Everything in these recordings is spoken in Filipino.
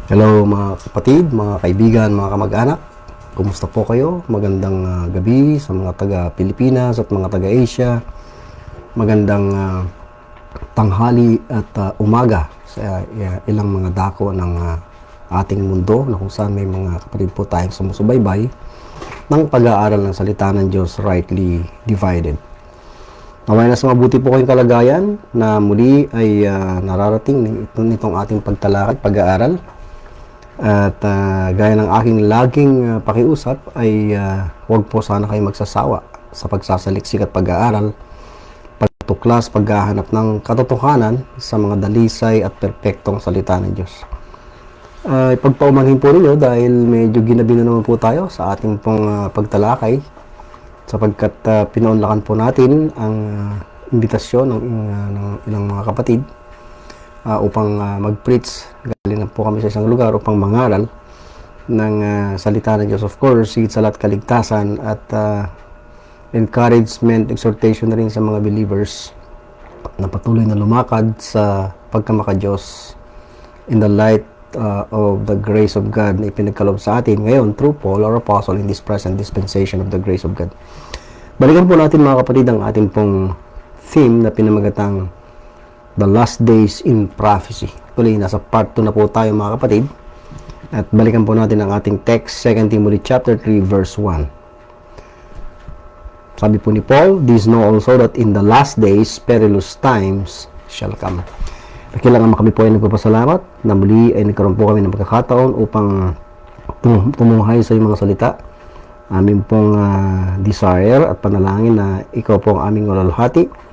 Hello mga kapatid, mga kaibigan, mga kamag-anak. Kumusta po kayo? Magandang gabi sa mga taga-Pilipinas at mga taga-Asia. Magandang tanghali at umaga sa ilang mga dako ng ating mundo na kung saan may mga kapatid po tayong sumusubaybay ng pag-aaral ng salita ng Diyos rightly divided. Naway na sa mabuti po kayong kalagayan na muli ay nararating nitong ating pagtalakay, pag-aaral. At gaya ng aking laging pakiusap ay huwag po sana kayo magsasawa sa pagsasaliksik at pag-aaral, pagtuklas, paghahanap ng katotohanan sa mga dalisay at perpektong salita ng Diyos. Ipagpaumanhin po ninyo dahil medyo ginabi na naman po tayo sa ating pong pagtalakay sapagkat pinaunlakan po natin ang imbitasyon ng ilang mga kapatid upang mag-preach. Galing na po kami sa isang lugar upang mangaral ng salita ng Diyos. Of course, higit sa lahat kaligtasan at encouragement, exhortation na rin sa mga believers na patuloy na lumakad sa pagkamaka-Diyos in the light of the grace of God na ipinagkaloob sa atin ngayon through Paul, our apostle, in this present dispensation of the grace of God. Balikan po natin mga kapatid ang ating pong theme na pinamagatang The Last Days in Prophecy. Tuloy, nasa part 2 na po tayo mga kapatid. At balikan po natin ang ating text, 2 Timothy chapter 3 verse 1. Sabi po ni Paul, "This know also that in the last days perilous times shall come." Kailangan kami po ay nagpapasalamat na muli ay nagkaroon po kami ng pagkakataon upang tumuhay sa iyong mga salita. Aming pong desire at panalangin na ikaw po ang aming walalhati.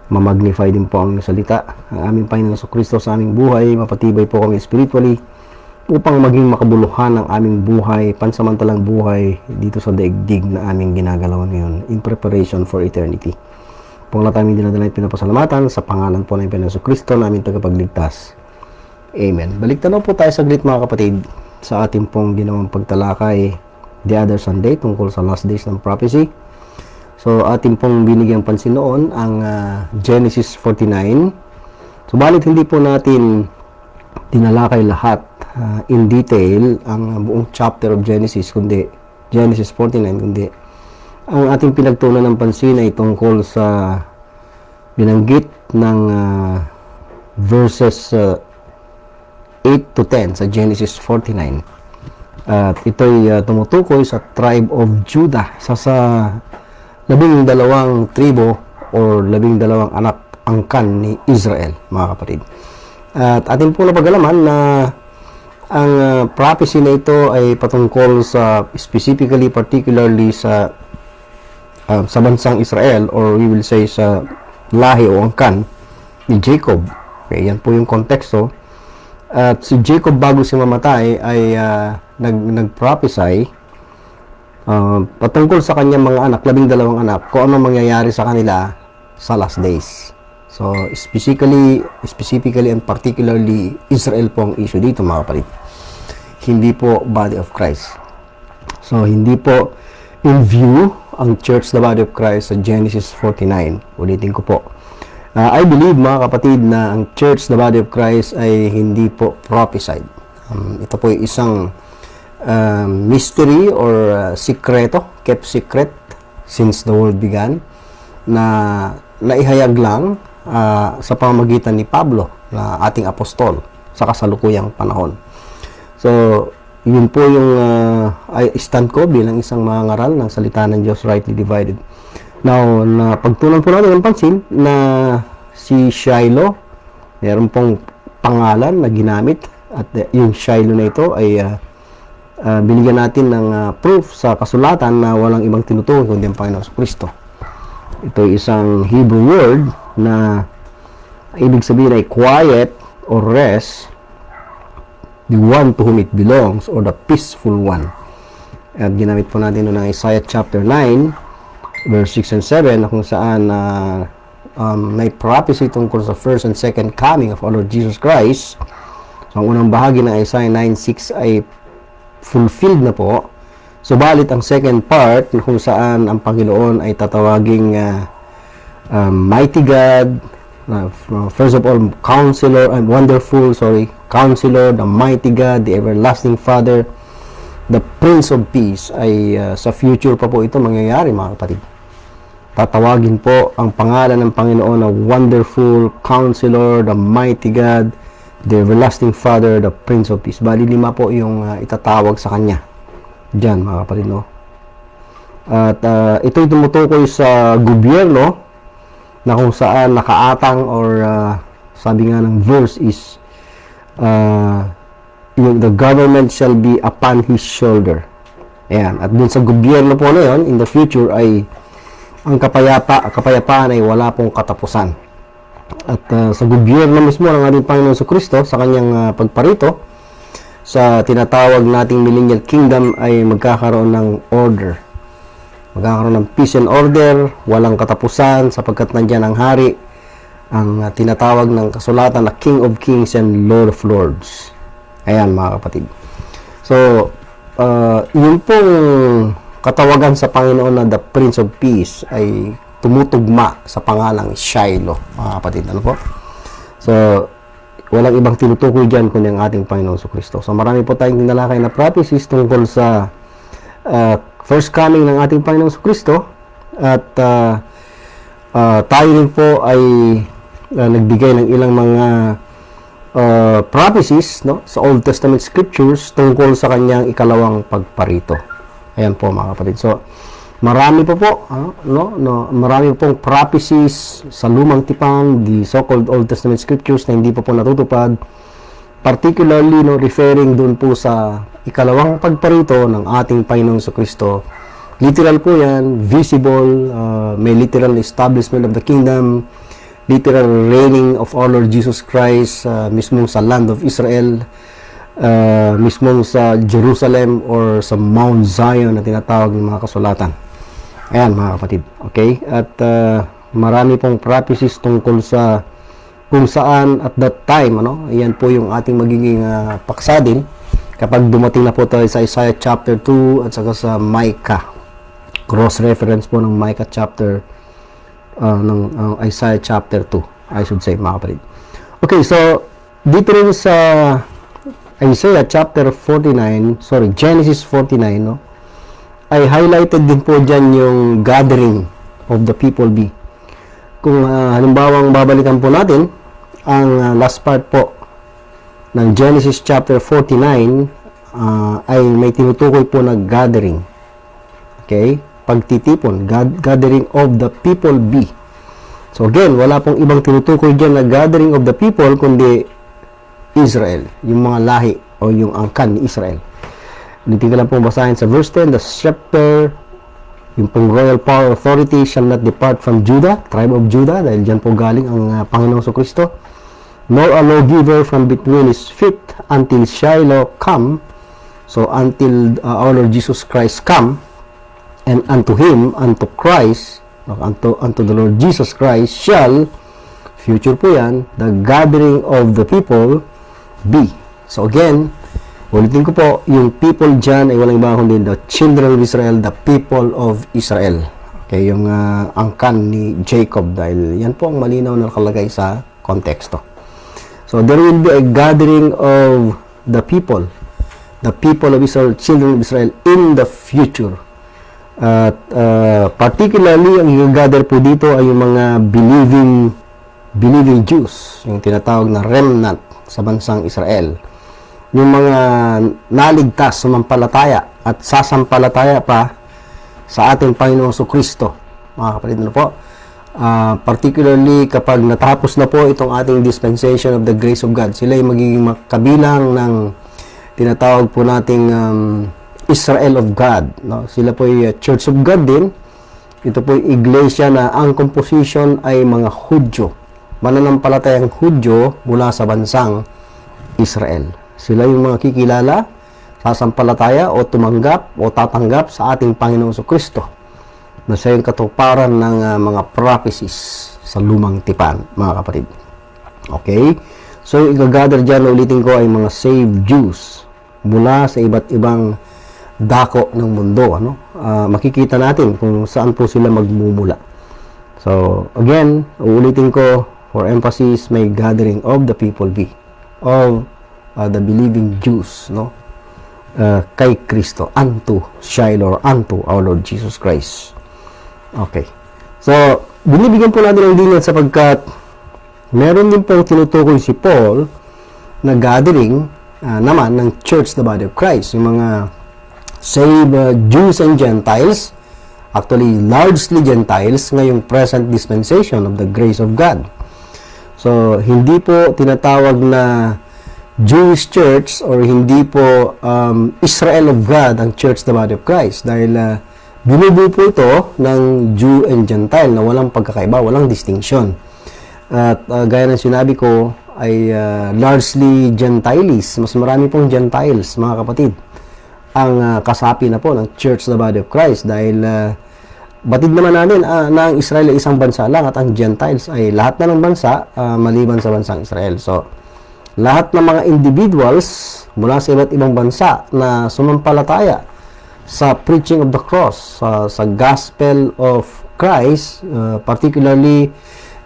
Ma-magnify din po ang salita. Ang aming Panginoon Kristo sa aming buhay, mapatibay po kami spiritually upang maging makabuluhan ang aming buhay, pansamantalang buhay dito sa daigdig na aming ginagalawan ngayon in preparation for eternity. Pong lahat aming dinadala at pinapasalamatan sa pangalan po ng Panginoon Kristo na aming tagapagligtas. Amen. Baliktanaw po tayo saglit mga kapatid sa ating pong ginawang pagtalakay the other Sunday tungkol sa last days ng prophecy. So, ating pong binigyang pansin noon ang Genesis 49. Subalit hindi po natin tinalakay lahat in detail ang buong chapter of Genesis, kundi Genesis 49, kundi ang ating pinagtuunan ng pansin ay tungkol sa binanggit ng verses 8 to 10 sa Genesis 49. At ito'y tumutukoy sa tribe of Judah, sa 12 tribo or 12 anak angkan ni Israel, mga kapatid. At atin po napag-alaman na ang prophecy na ito ay patungkol sa particularly sa bansang Israel, or we will say sa lahi o angkan ni Jacob. Okay, yan po yung konteksto. At si Jacob bago siya mamatay ay nag-prophesy patungkol sa kanyang mga anak, 12 anak, kung ano mangyayari sa kanila sa last days. So, specifically and particularly, Israel po ang issue dito mga kapatid. Hindi po body of Christ. So, hindi po in view ang church, the body of Christ sa Genesis 49. Ulitin ko po. I believe mga kapatid na ang church, the body of Christ ay hindi po prophesied. Ito po ay isang mystery or sikreto, kept secret since the world began, na naihayag lang sa pamamagitan ni Pablo, na ating apostol sa kasalukuyang panahon. So, yun po yung stand ko bilang isang mangaral ng salita ng Diyos rightly divided. Now, pagtunan po natin ng pansin na si Shiloh, meron pong pangalan na ginamit, at yung Shiloh na ito ay binigyan natin ng proof sa kasulatan na walang ibang tinutukoy kundi ang Panginoon Kristo. Ito ay isang Hebrew word na ibig sabihin ay quiet or rest, the one to whom it belongs, or the peaceful one. At ginamit po natin ng Isaiah chapter 9 verse 6 and 7 na kung saan may prophecy tungkol sa first and second coming of our Lord Jesus Christ. So, ang unang bahagi ng Isaiah 9:6 ay fulfilled na po. Subalit ang second part kung saan ang Panginoon ay tatawaging mighty God, first of all, counselor, and wonderful, Counselor, the Mighty God, the Everlasting Father, the Prince of Peace, ay sa future pa po ito mangyayari, mga kapatid. Tatawagin po ang pangalan ng Panginoon na Wonderful Counselor, the Mighty God, the Everlasting Father, the Prince of Peace. Bali, 5 po yung itatawag sa Kanya. Diyan, mga kapatid, no? At ito'y tumutukoy sa gobyerno na kung saan nakaatang or sabi nga ng verse is the government shall be upon his shoulder. Ayan. At dun sa gobyerno po na yun, in the future ay ang kapayapaan ay wala pong katapusan. At sa gobyerno mismo ng ating Panginoon Jesucristo, sa kanyang pagparito, sa tinatawag nating millennial kingdom ay magkakaroon ng order. Magkakaroon ng peace and order, walang katapusan sapagkat nandiyan ang hari, ang tinatawag ng kasulatan na King of Kings and Lord of Lords. Ayan, mga kapatid. So, yun pong katawagan sa Panginoon na the Prince of Peace ay tumutugma sa pangalang Shiloh, mga kapatid. Ano po? So, walang ibang tinutukoy dyan kundi ang ating Panginoon Jesucristo. So, marami po tayong tinalakay na prophecies tungkol sa first coming ng ating Panginoon Jesucristo. At tayo rin po ay nagbigay ng ilang mga prophecies, no, sa Old Testament Scriptures tungkol sa kanyang ikalawang pagparito. Ayan po, mga kapatid. So, marami po marami pong prophecies sa lumang tipan, the so-called Old Testament Scriptures na hindi pa po natutupad, particularly referring dun po sa ikalawang pagparito ng ating Panginoong Jesucristo. Literal po yan, visible, may literal establishment of the kingdom, literal reigning of our Lord Jesus Christ, mismong sa land of Israel, mismong sa Jerusalem or sa Mount Zion na tinatawag ng mga kasulatan. Ayan, mga kapatid. Okay? At marami pong prophecies tungkol sa kung saan at that time, ayan po yung ating magiging paksa din kapag dumating na po tayo sa Isaiah chapter 2 at saka sa Micah. Cross-reference po ng Micah chapter ng Isaiah chapter 2, I should say, mga kapatid. Okay, so dito rin sa Isaiah chapter 49, Genesis 49, ay highlighted din po dyan yung gathering of the people be. Kung halimbawa babalikan po natin ang last part po ng Genesis chapter 49, ay may tinutukoy po na gathering. Okay? Pagtitipon, gathering of the people be. So again, wala pong ibang tinutukoy dyan na gathering of the people kundi Israel, yung mga lahi o yung angkan ni Israel. Ulitin ko lang pong basahin sa verse 10, the scepter, yung pong royal power authority shall not depart from Judah, tribe of Judah, dahil dyan po galing ang Panginoong Jesucristo, nor a lawgiver from between his feet until Shiloh come, so until our Lord Jesus Christ come, and unto him, unto Christ, unto the Lord Jesus Christ shall, future po yan, the gathering of the people be. So again, ulitin ko po, yung people dyan ay walang iba kundi the children of Israel, the people of Israel. Okay, yung angkan ni Jacob, dahil yan po ang malinaw na nakalagay sa konteksto. So there will be a gathering of the people of Israel, children of Israel in the future. At particularly ang i-gather po dito ay yung mga believing Jews, yung tinatawag na remnant sa bansang Israel. Yung mga naligtas, sumampalataya at sasampalataya pa sa ating Panginoong Jesucristo. Mga kapatid, po? Particularly kapag natapos na po itong ating dispensation of the grace of God, sila ay magiging kabilang ng tinatawag po nating Israel of God. Sila po ay Church of God din. Ito po ay iglesia na ang composition ay mga Hudyo, mananampalatayang Hudyo mula sa bansang Israel. Sila yung mga kikilala, sasampalataya o tumanggap o tatanggap sa ating Panginoong Jesucristo na siya yung katuparan ng mga prophecies sa lumang tipan, mga kapatid. Okay? So, yung i-gather dyan, ulitin ko, ay mga saved Jews mula sa iba't ibang dako ng mundo. Makikita natin kung saan po sila magmumula. So, again, uulitin ko, for emphasis, may gathering of the people be. Of the believing Jews, no? Kay Kristo, unto Shiloh, unto our Lord Jesus Christ. Okay. So, binibigyan po natin ng diin sapagkat meron din po tinutukoy si Paul na gathering naman ng Church, the Body of Christ. Yung mga saved Jews and Gentiles, actually largely Gentiles, ngayong present dispensation of the grace of God. So, hindi po tinatawag na Jewish church or hindi po Israel of God ang Church, the Body of Christ, dahil binubuo po ito ng Jew and Gentile na walang pagkakaiba, walang distinction. At gaya ng sinabi ko ay largely Gentiles, mas marami pong Gentiles, mga kapatid, ang kasapi na po ng Church, the Body of Christ, dahil batid naman natin na ang Israel ay isang bansa lang at ang Gentiles ay lahat na ng bansa maliban sa bansang Israel. So, lahat ng mga individuals mula sa iba't ibang bansa na sumampalataya sa preaching of the cross, sa gospel of Christ, particularly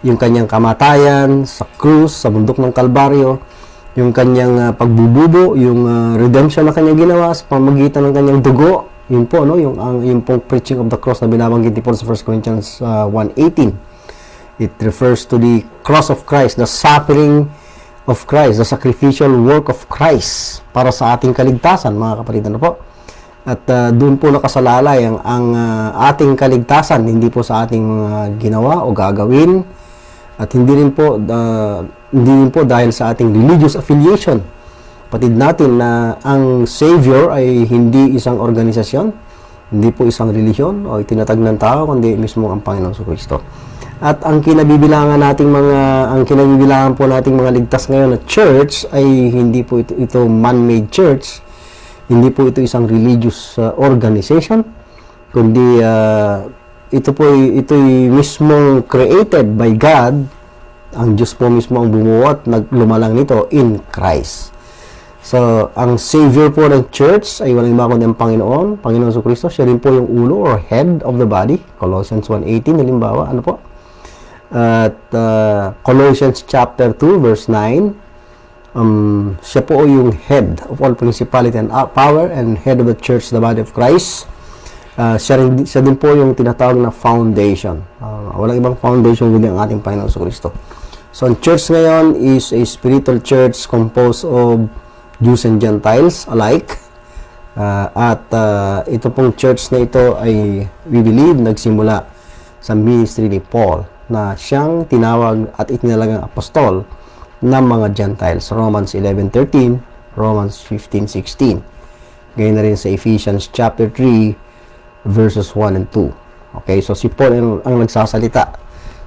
yung kanyang kamatayan sa krus, sa bundok ng Kalbaryo, yung kanyang pagbububo, yung redemption na kanyang ginawa sa pamamagitan ng kanyang dugo, yun po, no? Yung pong preaching of the cross na binabanggit ni Paul sa 1 Corinthians 1:18. It refers to the cross of Christ, the suffering of Christ, the sacrificial work of Christ para sa ating kaligtasan, mga kapatid, ano po? At doon po nakasalalay ang ating kaligtasan, hindi po sa ating ginawa o gagawin, at hindi rin po dahil sa ating religious affiliation. Patid natin na ang Savior ay hindi isang organisasyon, hindi po isang relihiyon o itinatag ng tao, kundi mismo ang Panginoon Kristo. At ang kinabibilangan po nating mga ligtas ngayon na church ay hindi po ito man-made church, hindi po ito isang religious organization, kundi ito mismo created by God. Ang Diyos po mismo ang bumuo at naglumalang nito in Christ. So, ang Savior po ng church ay walang iba kundi ang Panginoon Kristo. Siya rin po yung ulo or head of the body. Colossians 1:18, halimbawa, ano po? At Colossians chapter 2 verse 9, siya po yung head of all principality and power and head of the church, the body of Christ. Siya din po yung tinatawag na foundation. Walang ibang foundation kundi ang ating Panginoon Kristo. So, ang church ngayon is a spiritual church composed of Jews and Gentiles alike. Ito pong church na ito ay, we believe, nagsimula sa ministry ni Paul, na siyang tinawag at itinalagang apostol ng mga Gentiles. Romans 11:13, Romans 15:16. Ganyan na rin sa Ephesians chapter 3, verses 1 and 2. Okay, so si Paul ang nagsasalita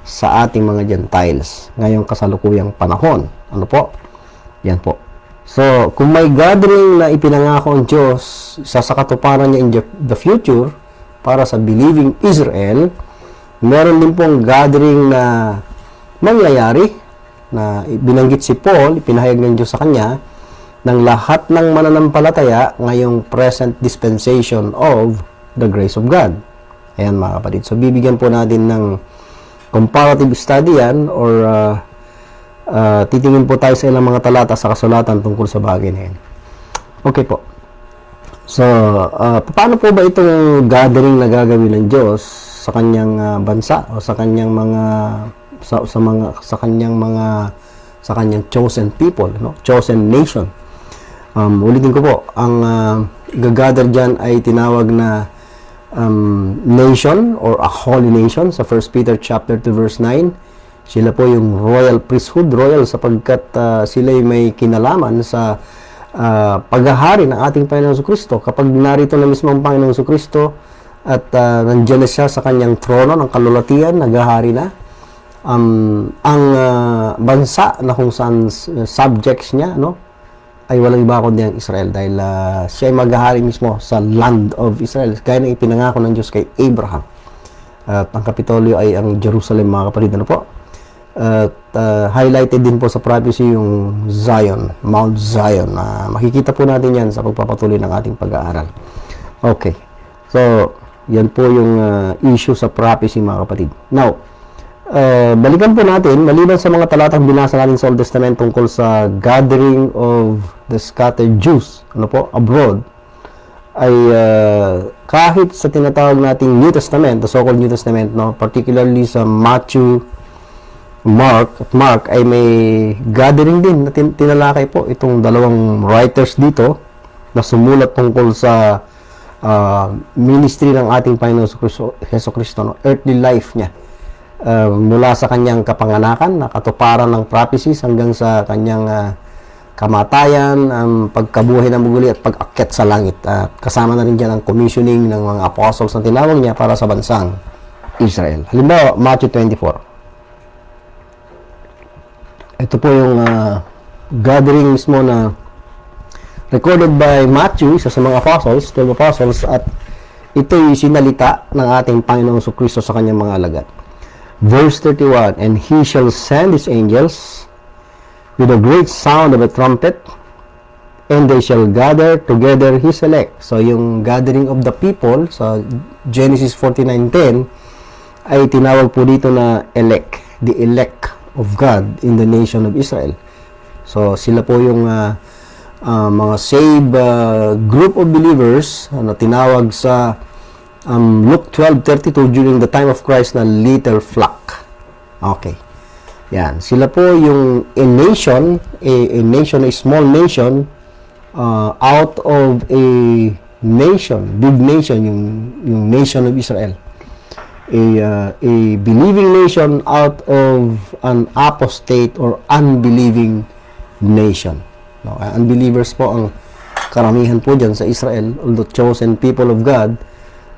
sa ating mga Gentiles ngayong kasalukuyang panahon. Ano po? Yan po. So, kung may gathering na ipinangako ang Diyos, sa katuparan niya in the future para sa believing Israel, meron din pong gathering na mangyayari na binanggit si Paul, ipinahayag ng Diyos sa kanya, ng lahat ng mananampalataya ngayong present dispensation of the grace of God. Ayan, mga kapatid. So, bibigyan po natin ng comparative study yan or titingin po tayo sa ilang mga talata sa kasulatan tungkol sa bagay na yan. Okay po. So, paano po ba itong gathering na gagawin ng Diyos sa kanyang bansa o sa kanyang mga sa kanyang chosen people, no? Chosen nation? Ulitin ko po, ang gagather diyan ay tinawag na nation or a holy nation sa 1 Peter chapter 2 verse 9. Sila po yung royal priesthood, royal sapagkat sila ay may kinalaman sa paghahari ng ating Panginoon Kristo. Kapag narito na mismo ang Panginoon Kristo at nandiyan na siya sa kanyang trono ng kalulatian, naghahari na, ang bansa na kung saan subjects niya, no, ay walang iba kundi ang Israel, dahil siya ay maghahari mismo sa land of Israel, gaya ng ipinangako ng Diyos kay Abraham. At ang Kapitolyo ay ang Jerusalem, mga kapatid, ano po? At highlighted din po sa prophecy yung Zion, Mount Zion. Makikita po natin yan sa pagpapatuloy ng ating pag-aaral. Okay. So, yan po yung issue sa prophecy, mga kapatid. Now, balikan po natin, maliban sa mga talatang binasa natin sa Old Testament tungkol sa gathering of the scattered Jews, ano po, abroad, ay kahit sa tinatawag nating New Testament, the so-called New Testament, no, particularly sa Matthew, Mark ay may gathering din na tinalakay po itong dalawang writers dito na sumulat tungkol sa ministry ng ating Panginoon Hesus Kristo, no, earthly life niya. Mula sa kanyang kapanganakan, nakatuparan ng prophecies hanggang sa kanyang kamatayan, ang pagkabuhay ng muli at pag-akyat sa langit. Kasama na rin dyan ang commissioning ng mga apostles na tinawag niya para sa bansang Israel. Halimbawa, Matthew 24. Ito po yung gathering mismo na recorded by Matthew, isa sa mga apostles, 12 apostles, at ito'y sinalita ng ating Panginoong Kristo sa kanyang mga alagad. Verse 31, and he shall send his angels with a great sound of a trumpet, and they shall gather together his elect. So, yung gathering of the people, sa Genesis 49:10, ay tinawag po dito na elect, the elect of God in the nation of Israel. So, sila po yung mga saved group of believers na tinawag sa Luke 12:32 during the time of Christ na little flock. Okay. Yan. Sila po yung a nation, a small nation, out of a nation, big nation, yung nation of Israel. A believing nation out of an apostate or unbelieving nation. No, unbelievers po ang karamihan po dyan sa Israel, although chosen people of God,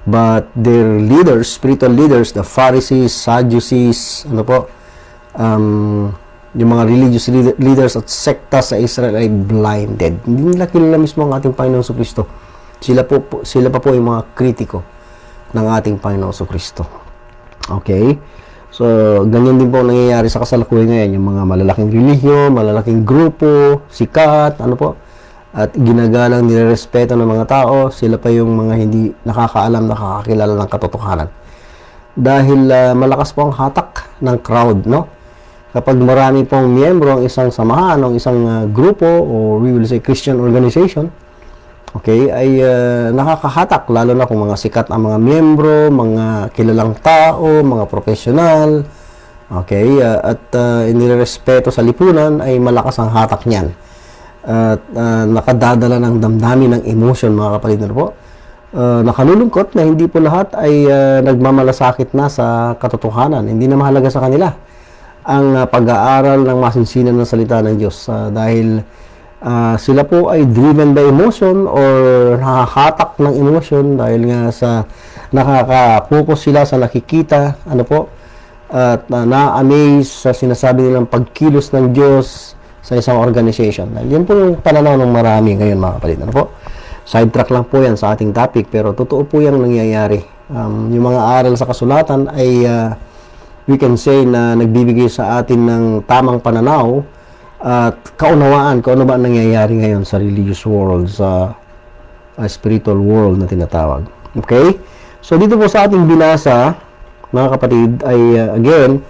but their leaders, spiritual leaders, the Pharisees, Sadducees, yung mga religious leaders at sekta sa Israel ay blinded. Hindi nila kilala mismo ang ating Panginoon Kristo. Sila pa po yung mga kritiko ng ating Panginoon Kristo. Okay? So, ganyan din po nangyayari sa kasalukuyan ngayon. Yung mga malalaking relihiyon, malalaking grupo, sikat, at ginagalang nirerespeto ng mga tao, sila pa yung mga hindi nakakaalam, nakakakilala ng katotohanan. Dahil malakas po ang hatak ng crowd, no? Kapag marami pong miyembro ang isang samahan, ang isang grupo, or we will say Christian organization, okay, ay nakakahatak, lalo na kung mga sikat ang mga miyembro, mga kilalang tao, mga profesional, okay, at inirespeto sa lipunan, ay malakas ang hatak niyan. At nakadadala ng damdamin ng emotion, mga kapatid na po. Nakalulungkot na hindi po lahat ay nagmamalasakit na sa katotohanan. Hindi na mahalaga sa kanila ang pag-aaral ng masinsinan ng salita ng Diyos dahil sila po ay driven by emotion or nakakatak ng emotion dahil nga sa nakaka-focus sila sa nakikita, at na-amaze sa sinasabi nilang pagkilos ng Diyos sa isang organization. Yan po yung pananaw ng marami ngayon, mga kapatid. Sidetrack lang po yan sa ating topic, pero totoo po yan nangyayari. Yung mga aral sa kasulatan ay we can say na nagbibigay sa atin ng tamang pananaw at kaunawaan kung ano ba ang nangyayari ngayon sa religious world, sa spiritual world na tinatawag. Okay? So, dito po sa ating binasa, mga kapatid, ay again,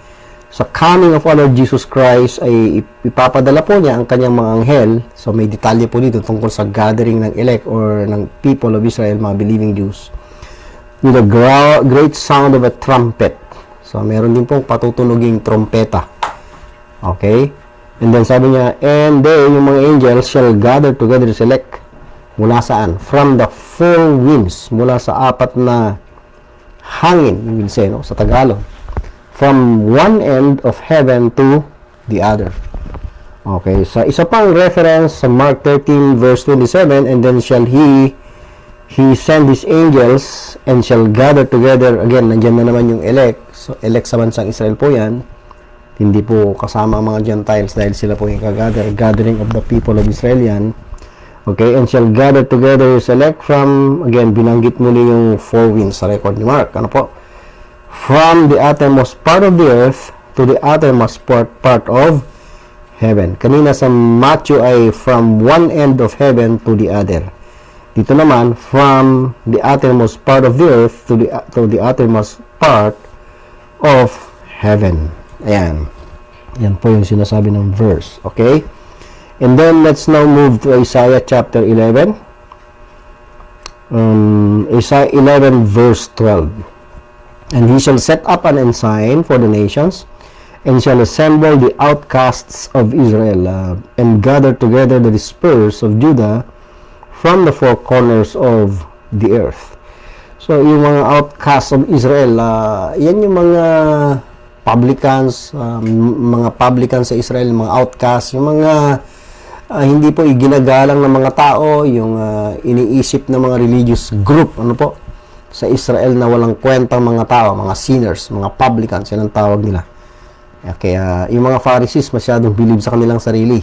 sa coming of our Lord Jesus Christ, ay ipapadala po niya ang kanyang mga anghel. So, may detalye po dito tungkol sa gathering ng elect or ng people of Israel, mga believing Jews, with a great sound of a trumpet. So, meron din pong patutunuging trompeta. Okay? And then, sabi niya, and they, yung mga angels, shall gather together to select. Mula saan? From the four winds. Mula sa apat na hangin, you will say, no? Sa Tagalog. From one end of heaven to the other. Okay? Sa isa pang reference, sa Mark 13, verse 27, and then shall he send his angels and shall gather together. Again, nandiyan na naman yung elect. So, elect sa bansang Israel po yan. Hindi po kasama ang mga Gentiles dahil sila po yung gathering of the people of Israel yan. Okay, and shall gather together his elect from, again, binanggit muli yung four winds sa record ni Mark. From the uttermost part of the earth to the uttermost part of heaven. Kanina sa Matthew ay from one end of heaven to the other. Dito naman, from the uttermost part of the earth to the uttermost part of heaven. Ayan. Yan po yung sinasabi ng verse. Okay? And then, let's now move to Isaiah chapter 11. Isaiah 11 verse 12. And he shall set up an ensign for the nations, and shall assemble the outcasts of Israel, and gather together the dispersed of Judah from the four corners of the earth. So, yung mga outcasts of Israel, yan yung mga publicans, mga publicans sa Israel, mga outcasts, yung mga hindi po iginagalang ng mga tao, yung iniisip ng mga religious group, ano po, sa Israel na walang kwentang mga tao, mga sinners, mga publicans, yan ang tawag nila. Kaya yung mga Pharisees masyadong believe sa kanilang sarili.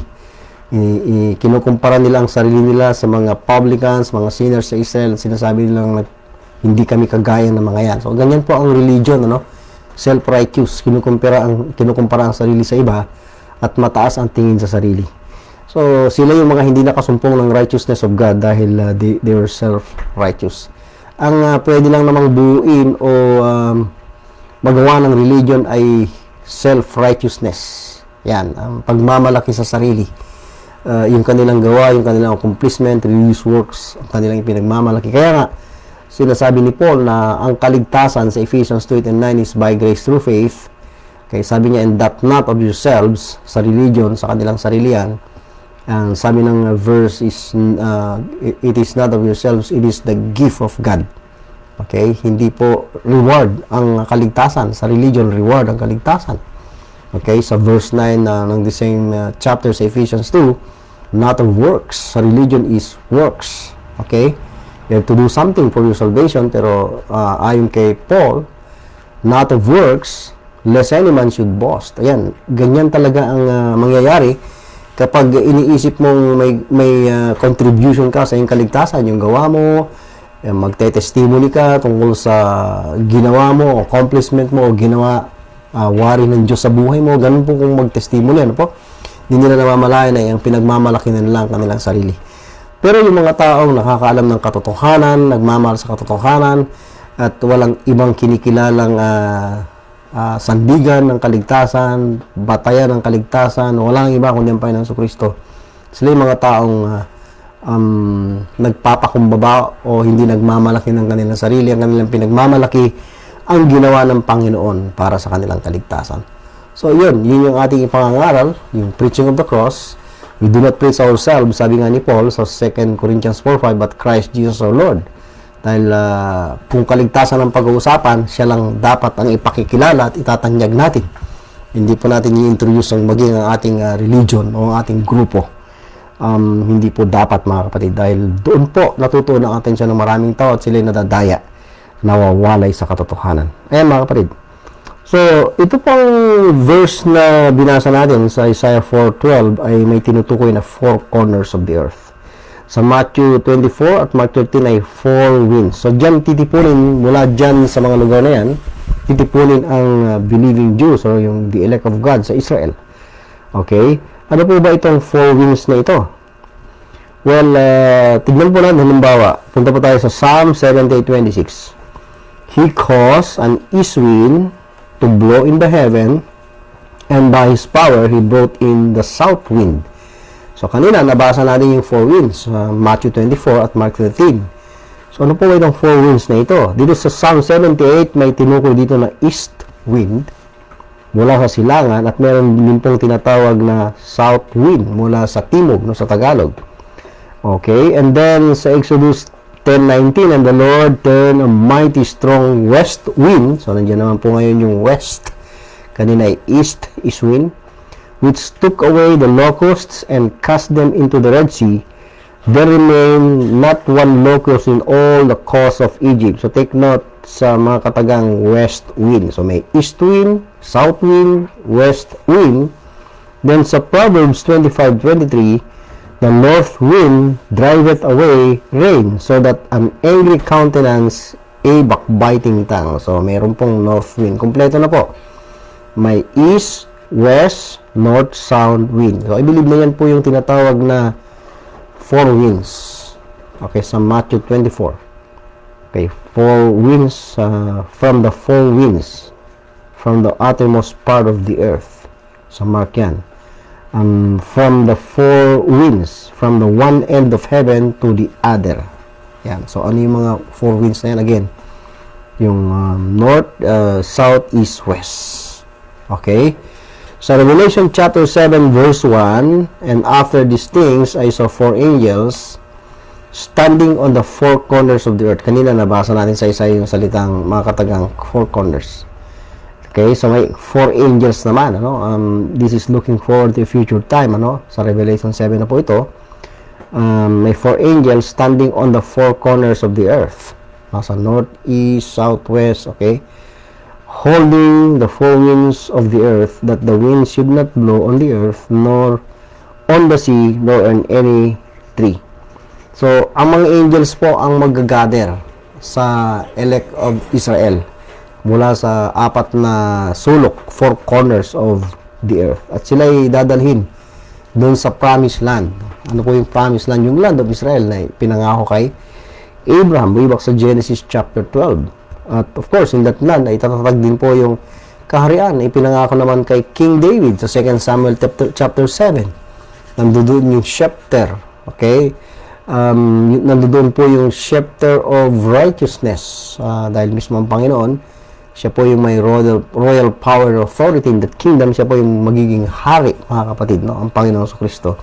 Kinukumpara nila ang sarili nila sa mga publicans, mga sinners sa Israel, sinasabi nilang hindi kami kagaya ng mga yan. So, ganyan po ang religion, ano? Self-righteous, kinukumpara ang sarili sa iba at mataas ang tingin sa sarili. So, sila yung mga hindi nakasumpong ng righteousness of God dahil they were self-righteous. Ang pwede lang namang buuin o magawa ng religion ay self-righteousness. Yan, ang pagmamalaki sa sarili. Yung kanilang gawa, yung kanilang accomplishment, religious works, ang kanilang pinagmamalaki. Kaya nga, sinasabi ni Paul na ang kaligtasan sa Ephesians 2:9 is by grace through faith. Kaya sabi niya, and that not of yourselves, sa religion, sa kanilang sarili yan. Ang sabi ng verse is, it is not of yourselves, it is the gift of God. Okay? Hindi po reward ang kaligtasan. Sa religion, reward ang kaligtasan. Okay? Sa verse 9 ng the same chapter sa Ephesians 2, not of works. Sa religion is works. Okay? You have to do something for your salvation, pero ayon kay Paul, not of works, lest any man should boast. Ayan, ganyan talaga ang mangyayari kapag iniisip mong may contribution ka sa iyong kaligtasan, yung gawa mo, magte-testimony ka tungkol sa ginawa mo, accomplishment mo, o ginawa, wari ng Diyos sa buhay mo, ganun po kung mag-testimony, ano po? Hindi nila namamalayan na yung pinagmamalaki na lang kanilang sarili. Pero yung mga taong nakakaalam ng katotohanan, nagmamahal sa katotohanan, at walang ibang kinikilalang sandigan ng kaligtasan, batayan ng kaligtasan, walang iba kundi ang Panginoon Jesucristo. Sila yung mga taong nagpapakumbaba o hindi nagmamalaki ng kanilang sarili, ang kanilang pinagmamalaki ang ginawa ng Panginoon para sa kanilang kaligtasan. So yun yung ating ipangangaral, yung preaching of the cross. We do not preach ourselves, sabi nga ni Paul sa 2 Corinthians 4:5, but Christ Jesus our Lord. Dahil kung kaligtasan ang pag-uusapan, siya lang dapat ang ipakikilala at itatanyag natin. Hindi po natin i-introduce ang maging ang ating religion o ang ating grupo. Hindi po dapat, mga kapatid, dahil doon po natutuon ang atensyon ng maraming tao at sila'y nadadaya, nawawalay sa katotohanan. Ayan, mga kapatid. So, ito pong verse na binasa natin sa Isaiah 4:12 ay may tinutukoy na four corners of the earth. Sa Matthew 24 at Mark 13 ay four winds. So, dyan titipunin, mula dyan sa mga lugar na yan, titipunin ang believing Jews or yung the elect of God sa Israel. Okay? Ano po ba itong four winds na ito? Well, tignan po natin, halimbawa, punta po tayo sa Psalm 78:26. He caused an east wind to blow in the heaven, and by His power, He brought in the south wind. So, kanina, nabasa natin yung four winds, Matthew 24 at Mark 13. So, ano po ba itong four winds na ito? Dito sa Psalm 78, may tinukoy dito na east wind mula sa silangan at meron din pong tinatawag na south wind mula sa timog, no, sa Tagalog. Okay, and then sa Exodus 10:19, and the Lord turned a mighty strong west wind. So, nandiyan naman po ngayon yung west. Kanina ay east wind, which took away the locusts and cast them into the Red Sea. There remained not one locust in all the coast of Egypt. So, take note sa mga katagang west wind. So, may east wind, south wind, west wind. Then, sa Proverbs 25:23, the north wind driveth away rain, so that an angry countenance a backbiting tongue. So, mayroon pong north wind. Kompleto na po. May east, west, north, south wind. So, I believe na yan po yung tinatawag na four winds. Okay, sa Matthew 24. Okay, four winds from the four winds from the uttermost part of the earth. Sa Mark yan. from the four winds, from the one end of heaven to the other. Yan. So, ano yung mga four winds na yan? Again, yung north, south, east, west. Okay? So, Revelation chapter 7, verse 1, and after these things, I saw four angels standing on the four corners of the earth. Kanina, nabasa natin sa isa yung salitang mga katagang four corners. Okay, so may four angels naman, ano? This is looking forward to future time, ano? Sa Revelation 7 na po ito. May four angels standing on the four corners of the earth. Nasa north, east, south, west, okay? Holding the four winds of the earth, that the wind should not blow on the earth, nor on the sea, nor on any tree. So, ang mga angels po ang mag-gather sa elect of Israel mula sa apat na sulok, four corners of the earth. At sila ay dadalhin doon sa promised land. Ano po yung promised land? Yung land of Israel na pinangako kay Abraham, way back sa Genesis chapter 12. At of course, in that land ay tatatag din po yung kaharian na ipinangako naman kay King David sa 2 Samuel chapter 7. Nandoon yung scepter, okay? Nandoon po yung scepter of righteousness dahil mismo ang Panginoon, siya po yung may royal power authority in that kingdom. Siya po yung magiging hari, mga kapatid, no? Ang Panginoon sa Kristo.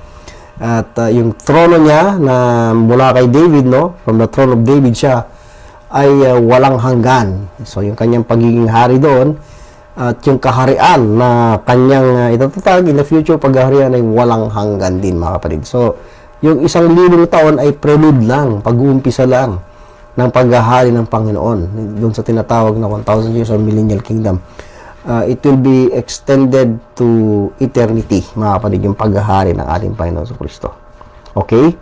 At yung trono niya na mula kay David, no? From the throne of David siya ay walang hanggan. So yung kanyang pagiging hari doon at yung kaharian na kanyang itatatag in the future paghaharian ay walang hanggan din, mga kapatid. So yung 1,000 taon ay prelude lang, pag-uumpisa lang ng paghahari ng Panginoon doon sa tinatawag na 1,000 years or millennial kingdom. It will be extended to eternity, mga kapatid, yung paghahari ng ating Panginoon sa Kristo. Okay?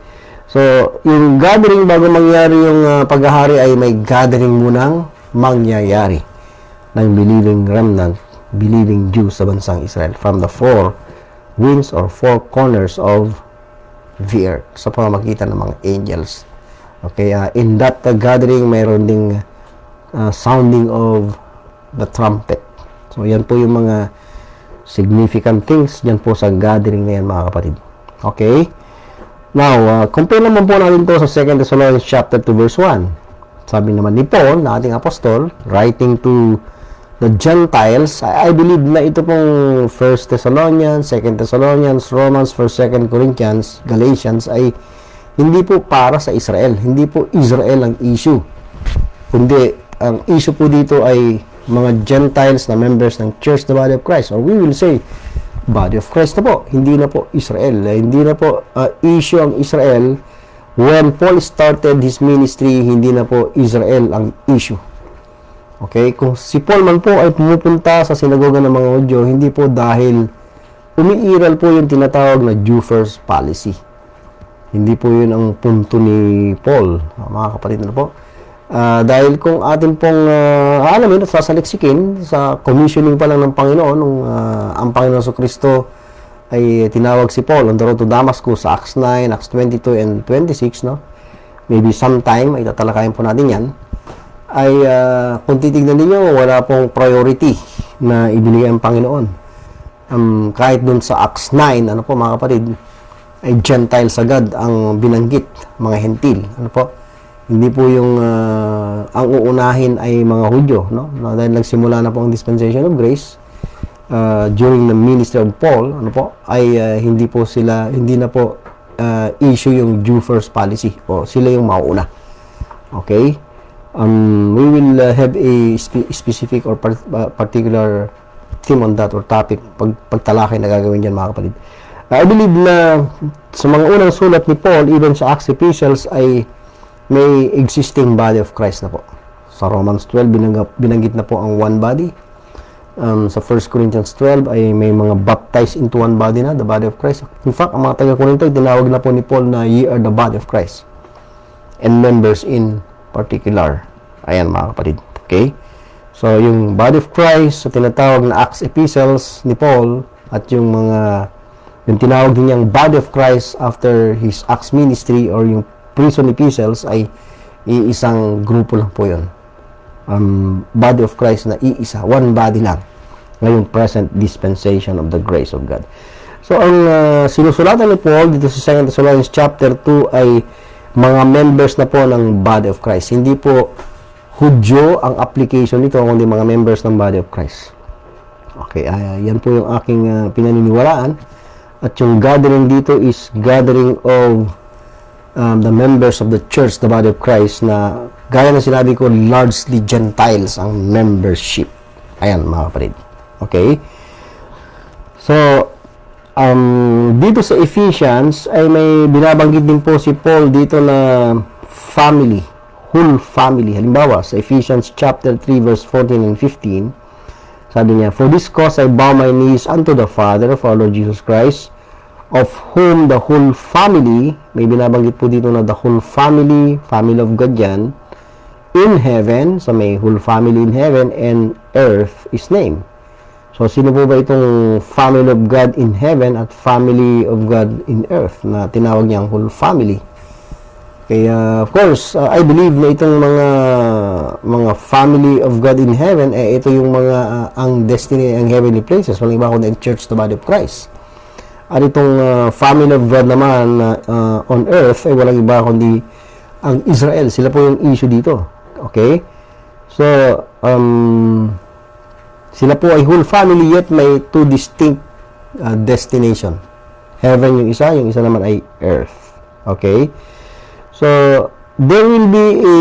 So, yung gathering bago mangyari yung paghahari ay may gathering munang mangyayari ng believing remnant, believing Jews sa bansang Israel from the four winds or four corners of the earth sa pamamagitan ng mga angels. Okay, in that gathering, mayroon ding sounding of the trumpet. So, yan po yung mga significant things dyan po sa gathering na yan, mga kapatid. Okay? Now, compare naman po natin to sa 2 Thessalonians chapter 2, verse 1. Sabi naman ni Paul, na ating apostol, writing to the Gentiles, I believe na ito pong 1 Thessalonians, 2 Thessalonians, Romans, 1, 2 Corinthians, Galatians, ay hindi po para sa Israel. Hindi po Israel ang issue. Kundi, ang issue po dito ay mga Gentiles na members ng Church, the Body of Christ. Or we will say, Body of Christ na po. Hindi na po Israel. Hindi na po issue ang Israel. When Paul started his ministry, hindi na po Israel ang issue. Okay? Kung si Paul man po ay pumupunta sa sinagoga ng mga Hudyo, hindi po dahil umiiral po yung tinatawag na Jew first policy. Hindi po yun ang punto ni Paul, mga kapatid na po. Dahil kung atin pong alamin at sasaliksikin sa commissioning pa lang ng Panginoon, nung ang Panginoon sa Kristo ay tinawag si Paul on the road to Damascus sa Acts 9, Acts 22 and 26, no? Maybe sometime, ay tatalakayin po natin yan, ay kung titignan ninyo, wala pong priority na ibinigay ang Panginoon. Kahit dun sa Acts 9, ano po mga kapatid, ay Gentiles agad ang binanggit, mga hentil. Ano po? Hindi po yung ang uunahin ay mga Hudyo, no? Dahil nagsimula na po ang dispensation of grace during the ministry of Paul, ano po? Ay hindi na po issue yung Jew first policy o sila yung mauuna. Okay? We will have a specific or particular theme on that or topic pagtalakay na gagawin diyan, mga kapatid. I believe na sa mga unang sulat ni Paul, even sa Acts Epistles, ay may existing body of Christ na po. Sa Romans 12, binanggit na po ang one body. Sa 1 Corinthians 12, ay may mga baptized into one body na, the body of Christ. In fact, ang mga taga-Corinto, tinawag na po ni Paul na ye are the body of Christ. And members in particular. Ayan, mga kapatid. Okay? So, yung body of Christ, sa tinatawag na Acts Epistles ni Paul, at yung tinawag din niyang body of Christ after his Acts ministry or yung prison epistles ay iisang grupo lang po yun. Body of Christ na iisa, one body lang ngayong present dispensation of the grace of God. So, ang sinusulatan ni Paul dito sa 2 Thessalonians chapter 2 ay mga members na po ng body of Christ. Hindi po Hudyo ang application nito, kundi mga members ng body of Christ. Okay, yan po yung aking pinaniniwalaan. At yung gathering dito is gathering of the members of the church, the body of Christ, na gaya na sinabi ko, largely Gentiles ang membership. Ayan, mga kapatid. Okay? So, dito sa Ephesians ay may binabanggit din po si Paul dito na family, whole family. Halimbawa, sa Ephesians chapter 3 verse 14 and 15, sabi niya, "For this cause I bow my knees unto the Father of our Lord Jesus Christ, of whom the whole family," may binabanggit po dito na the whole family, family of God yan, "in heaven," so may whole family in heaven, "and earth is named." So, sino po ba itong family of God in heaven at family of God in earth na tinawag niyang whole family? Kaya, of course, I believe na itong mga family of God in heaven, ito yung mga ang destiny, ang heavenly places. Walang iba kundi ang church, the body of Christ. At itong family of God naman on earth, ay walang iba kundi ang Israel. Sila po yung issue dito. Okay? So, sila po ay whole family, yet may two distinct destination. Heaven yung isa naman ay earth. Okay? So, there will be a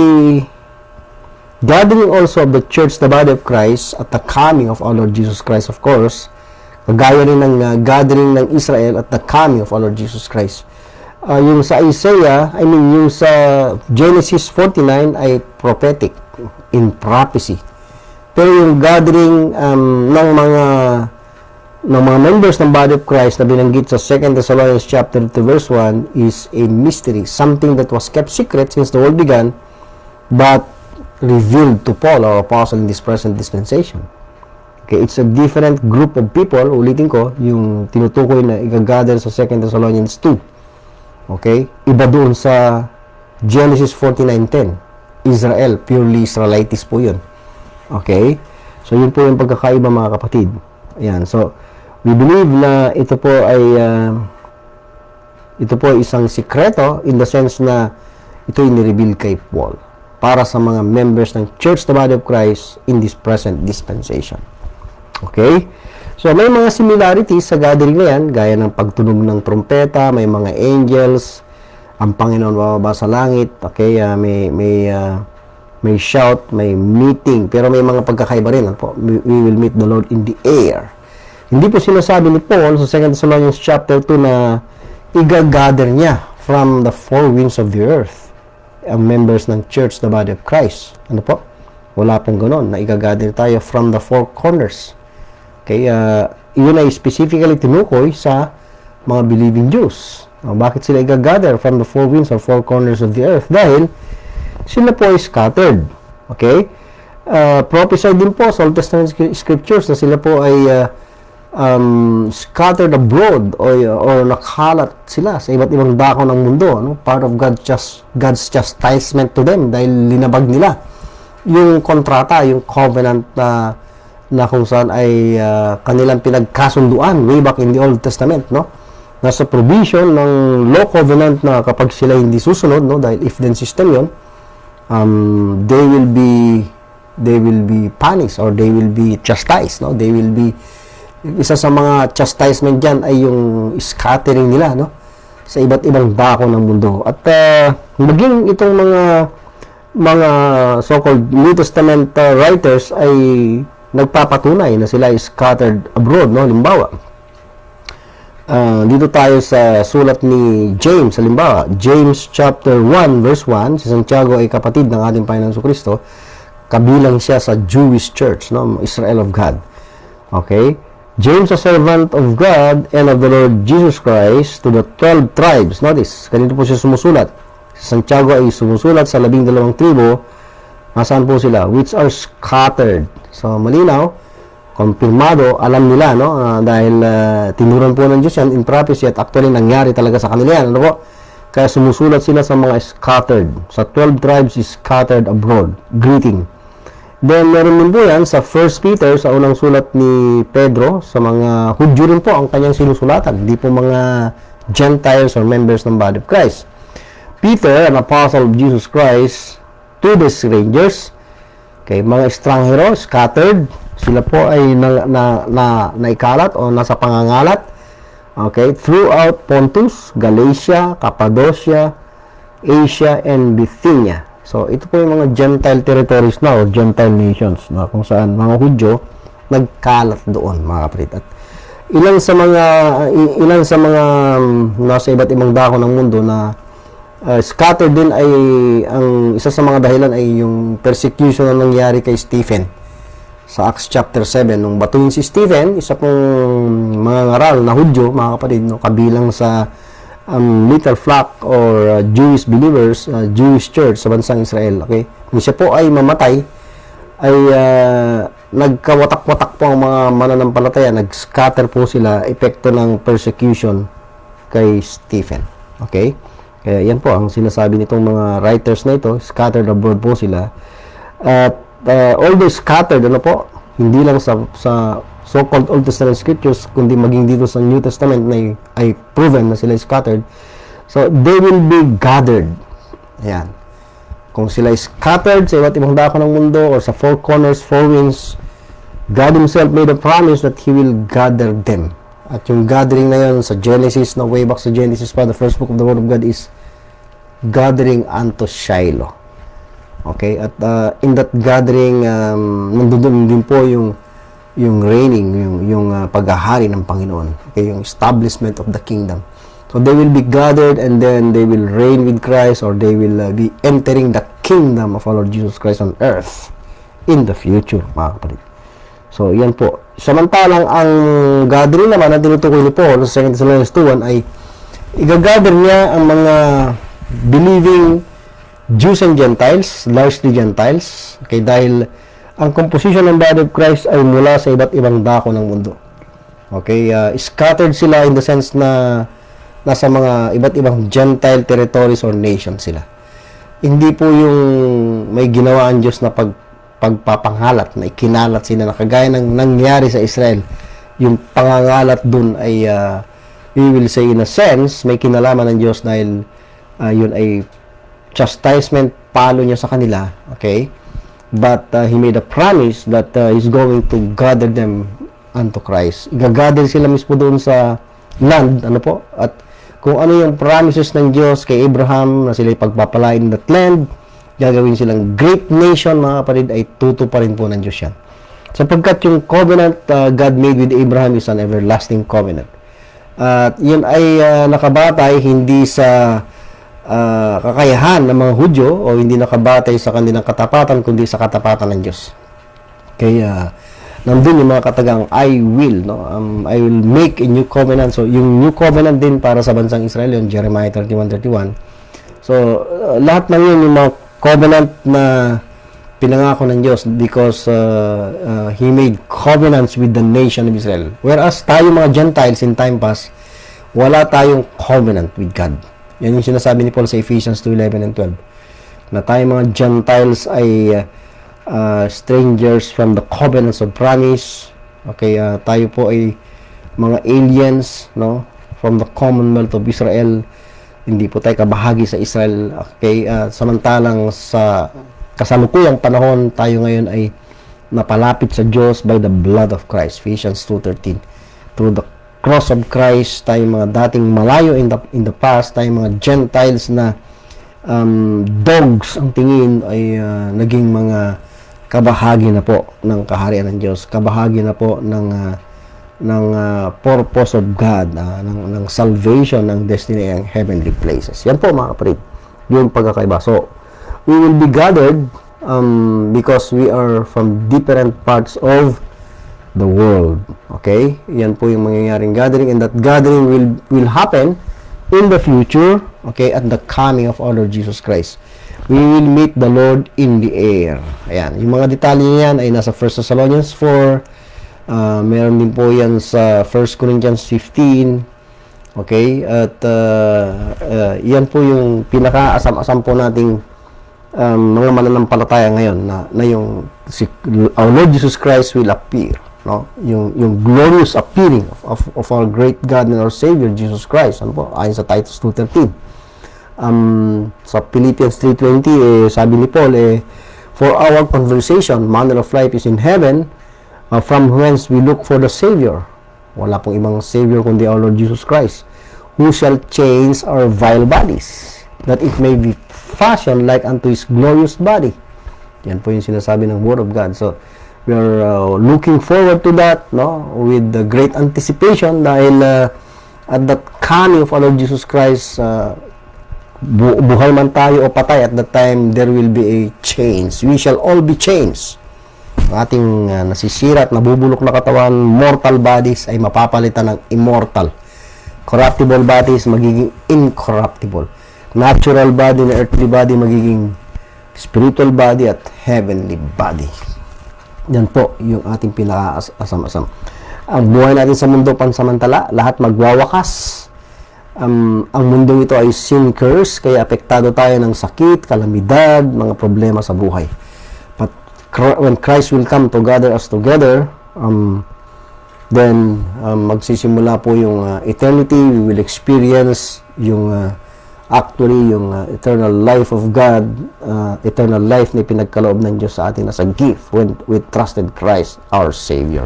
gathering also of the church, the body of Christ, at the coming of our Lord Jesus Christ, of course. Kagaya rin ng gathering ng Israel at the coming of our Lord Jesus Christ. Yung sa Isaiah, yung sa Genesis 49 ay prophetic, in prophecy. Pero yung gathering ng mga members ng body of Christ na binanggit sa 2 Thessalonians chapter 2 verse 1 is a mystery, something that was kept secret since the world began, but revealed to Paul, our apostle, in this present dispensation. Okay, it's a different group of people, ulitin ko, yung tinutukoy na i-gather sa 2 Thessalonians 2. Okay? Iba doon sa Genesis 49:10. Israel, purely Israelites po yun. Okay? So, yun po yung pagkakaiba, mga kapatid. Ayan, so, we believe na ito po ay isang sikreto in the sense na ito ay nireveal kay Paul para sa mga members ng Church, the body of Christ, in this present dispensation. Okay? So, may mga similarities sa gathering na yan, gaya ng pagtunog ng trumpeta, may mga angels, ang Panginoon bababa sa langit, okay? May shout, may meeting, pero may mga pagkakaiba rin. We will meet the Lord in the air. Hindi po sinasabi ni Paul sa 2 Thessalonians chapter 2 na i-gather niya from the four winds of the earth ang members ng church, the body of Christ. Ano po? Wala pong ganoon, na i-gather tayo from the four corners. Okay, yun ay specifically tinukoy sa mga believing Jews. Bakit sila i-gather from the four winds or four corners of the earth? Dahil sila po ay scattered. Okay? Prophesied din po sa Old Testament scriptures na sila po ay scattered abroad or nakalat sila sa iba't ibang dako ng mundo. No? Part of God's chastisement to them dahil linabag nila yung kontrata, yung covenant na kung saan ay kanilang pinagkasunduan way back in the Old Testament. No? Nasa provision ng law covenant na kapag sila hindi susunod, no? Dahil if-then system yun, they will be punished or they will be chastised, no? They will be, isa sa mga chastisement dyan ay yung scattering nila, no? Sa iba't ibang dako ng mundo. At maging itong mga so-called New Testament writers ay nagpapatunay na sila ay scattered abroad, no? Halimbawa, dito tayo sa sulat ni James, halimbawa, James chapter 1 verse 1, si Santiago ay kapatid ng ating Panginoon Jesucristo, kabilang siya sa Jewish church, no? Israel of God. Okay? James, a servant of God and of the Lord Jesus Christ, to the 12 tribes. Notice, ganito po siya sumusulat. Si Santiago ay sumusulat sa 12 tribo. Nasaan po sila? Which are scattered. So, malinaw, konfirmado, alam nila, no? Dahil tinuran po ng Diyos yan in prophecy at actually nangyari talaga sa kanila yan. Ano po? Kaya sumusulat sila sa mga scattered. Sa 12 tribes is scattered abroad. Greeting. Then, meron din po yan sa 1 Peter, sa unang sulat ni Pedro, sa mga Hudyo rin po ang kanyang sinusulatan, hindi po mga Gentiles or members ng body of Christ. Peter, an apostle of Jesus Christ, to the strangers, okay, mga estranghero, scattered, sila po ay naikalat o nasa pangangalat, okay, throughout Pontus, Galatia, Cappadocia, Asia, and Bithynia. So, ito po yung mga Gentile territories na o Gentile nations na kung saan mga Hudyo nagkalat doon, mga kapatid. At ilan sa mga nasa iba't ibang dako ng mundo na scattered din ay ang isa sa mga dahilan ay yung persecution na nangyari kay Stephen sa Acts chapter 7. Nung batuhin si Stephen, isa pong mga ngaral na Hudyo, mga kapatid, no, kabilang sa little flock or Jewish believers, Jewish church sa bansang Israel. Okay? Kung siya po ay mamatay, ay nagkawatak-watak po ang mga mananampalataya, nag-scatter po sila, epekto ng persecution kay Stephen. Okay? Kaya yan po ang sinasabi nitong mga writers na ito, scattered abroad po sila. At although scattered, ano po, hindi lang sa so-called Old Testament scriptures, kundi maging dito sa New Testament na ay proven na sila scattered. So, they will be gathered. Ayan. Kung sila scattered sa iba't ibang dako ng mundo or sa four corners, four winds, God Himself made a promise that He will gather them. At yung gathering na yun sa Genesis, na way back sa Genesis pa, the first book of the Word of God is gathering unto Shiloh. Okay? At in that gathering, nandun din po yung reigning, yung paghahari ng Panginoon. Okay, yung establishment of the kingdom. So they will be gathered and then they will reign with Christ, or they will be entering the kingdom of our Lord Jesus Christ on earth in the future, mga kapatid. So, yan po. Samantalang ang gathering naman na tinutukoy ni Paul sa 2 Thessalonians 2:1 ay igagather niya ang mga believing Jews and Gentiles, largely Gentiles. Okay, dahil ang composition ng body of Christ ay mula sa iba't ibang dako ng mundo. Okay, scattered sila in the sense na nasa mga iba't ibang Gentile territories or nations sila. Hindi po yung may ginawa ang Diyos na pagpapanghalat, na ikinalat sila na kagaya ng nangyari sa Israel. Yung pangangalat dun ay, we will say in a sense, may kinalaman ng Diyos dahil yun ay chastisement, palo niya sa kanila. Okay? But He made a promise that He's going to gather them unto Christ. Igagather sila mismo doon sa land, ano po? At kung ano yung promises ng Diyos kay Abraham na sila pagpapalain in that land, gagawin silang great nation, mga kapatid, ay pa rin po ng Diyos yan. Sapagkat yung covenant God made with Abraham is an everlasting covenant. At yun ay nakabatay hindi sa kakayahan ng mga Hudyo o hindi nakabatay sa kanilang katapatan kundi sa katapatan ng Diyos. Kaya nandun yung mga katagang I will make a new covenant. So yung new covenant din para sa bansang Israel, yung Jeremiah 31:31. So lahat ng yun yung mga covenant na pinangako ng Diyos because He made covenants with the nation of Israel. Whereas tayo mga Gentiles in time past, wala tayong covenant with God. Yan yung sinasabi ni Paul sa Ephesians 2:11 and 12. Na tayo mga Gentiles ay strangers from the covenants of promise. Okay, tayo po ay mga aliens, no, from the commonwealth of Israel. Hindi po tayo kabahagi sa Israel. Okay, samantalang sa kasalukuyang panahon, tayo ngayon ay napalapit sa Diyos by the blood of Christ. Ephesians 2:13. Through the cross of Christ, tayo mga dating malayo in the past, tayo mga Gentiles na dogs ang tingin ay naging mga kabahagi na po ng kaharian ng Diyos, kabahagi na po ng purpose of God, ng salvation, ng destiny, ng heavenly places. Yan po, mga kapatid, yung pagkakaiba. So, we will be gathered because we are from different parts of the world. Okay? Yan po yung mangyayaring gathering, and that gathering will happen in the future, okay, at the coming of our Lord Jesus Christ. We will meet the Lord in the air. Ayan. Yung mga detalye niyan ay nasa 1 Thessalonians 4. Meron din po yan sa 1 Corinthians 15. Okay? At yan po yung pinaka-asam-asam po nating mga mananampalataya ngayon na yung our Lord Jesus Christ will appear, no? Yung glorious appearing of our great God and our Savior Jesus Christ, ano po, ayon sa Titus 2:13. Sa Philippians 3:20, sabi ni Paul, for our conversation, manner of life is in heaven, from whence we look for the Savior. Wala pong ibang Savior kundi our Lord Jesus Christ, who shall change our vile bodies, that it may be fashioned like unto His glorious body. Yan po yung sinasabi ng Word of God. So, we are looking forward to that, no, with the great anticipation, dahil at that coming of our Lord Jesus Christ, buhay man tayo o patay, at that time, there will be a change. We shall all be changed. Ang ating nasisira at nabubulok na katawan, mortal bodies, ay mapapalitan ng immortal. Corruptible bodies, magiging incorruptible. Natural body na earthly body, magiging spiritual body at heavenly body. Yan po yung ating pinaka-asam-asam. Ang buhay natin sa mundo pansamantala, lahat magwawakas. Ang mundong ito ay sin curse, kaya apektado tayo ng sakit, kalamidad, mga problema sa buhay. But when Christ will come to gather us together, then magsisimula po yung eternity. We will experience yung actually yung eternal life of God, eternal life na pinagkaloob ng Diyos sa atin as a gift when we trusted Christ, our Savior.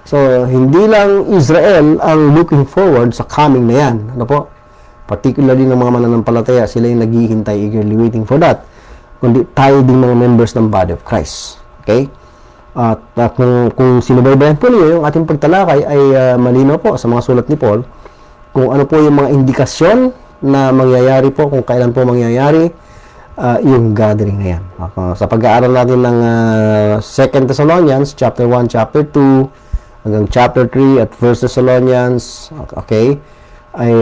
So, hindi lang Israel ang looking forward sa coming na yan. Ano po? Particularly ng mga mananampalataya, sila yung naghihintay, eagerly waiting for that. Kundi tayo din mga members ng body of Christ. Okay? At kung sinubaybayan po niyo, yung ating pagtalakay ay malinaw po sa mga sulat ni Paul kung ano po yung mga indikasyon na mangyayari po, kung kailan po mangyayari yung gathering na yan. Sa pag-aaral natin ng 2 Thessalonians, chapter 1, chapter 2, hanggang chapter 3 at 1 Thessalonians, okay, ay